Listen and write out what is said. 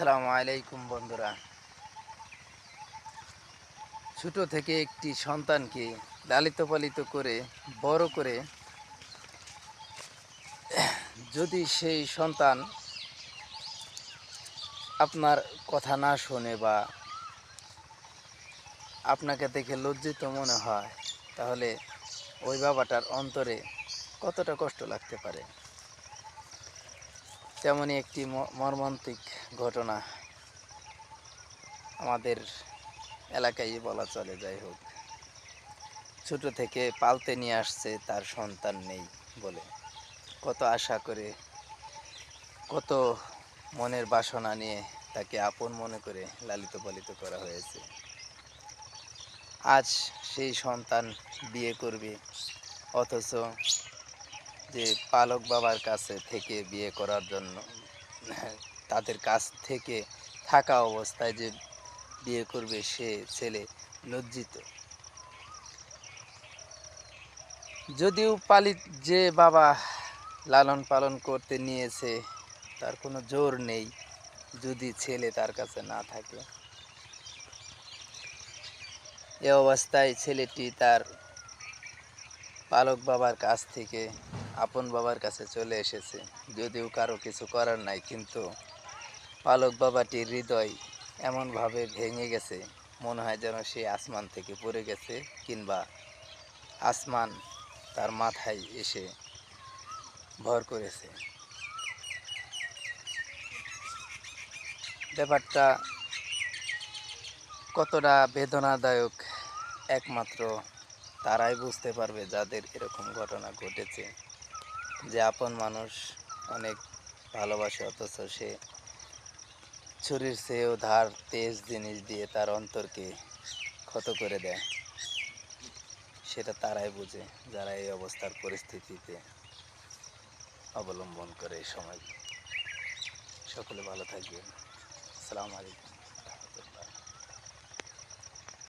আসসালামু আলাইকুম বন্ধুরা। ছোট থেকে একটি সন্তানকে লালিত পালিত করে বড় করে যদি সেই সন্তান আপনার কথা না শোনে বা আপনাকে দেখে লজ্জিত মনে হয়, তাহলে ওই বাবাটার অন্তরে কতটা কষ্ট লাগতে পারে। তেমনই একটি মর্মান্তিক ঘটনা আমাদের এলাকায় বলা চলে। যাই হোক, ছোট থেকে পালতে নিয়ে আসছে তার সন্তান নেই বলে, কত আশা করে, কত মনের বাসনা নিয়ে তাকে আপন মনে করে লালিত পালিত করা হয়েছে। আজ সেই সন্তান বিয়ে করবে, অথচ যে পালক বাবার কাছে থেকে বিয়ে করার জন্য তাদের কাছ থেকে থাকা অবস্থায় যে বিয়ে করবে, সে ছেলে লজ্জিত। যদিও যে বাবা লালন পালন করতে নিয়েছে, তার কোনো জোর নেই যদি ছেলে তার কাছে না থাকে। এ অবস্থায় ছেলেটি তার পালক বাবার কাছ থেকে আপন বাবার কাছে চলে এসেছে, যদিও কারো কিছু করার নাই। কিন্তু পালক বাবাটির হৃদয় এমনভাবে ভেঙে গেছে, মনে হয় যেন সে আসমান থেকে পড়ে গেছে, কিংবা আসমান তার মাথায় এসে ভর করেছে। ব্যাপারটা কতটা বেদনাদায়ক একমাত্র তারাই বুঝতে পারবে যাদের এরকম ঘটনা ঘটেছে, যে আপন মানুষ অনেক ভালোবাসে, অথচ সে ছুরির চেয়েও ধার তেজ জিনিস দিয়ে তার অন্তরকে ক্ষত করে দেয়। সেটা তারাই বুঝে যারা এই অবস্থার পরিস্থিতিতে অবলম্বন করে এই সময়। সকলে ভালো থাকবেন। আসসালামু আলাইকুম।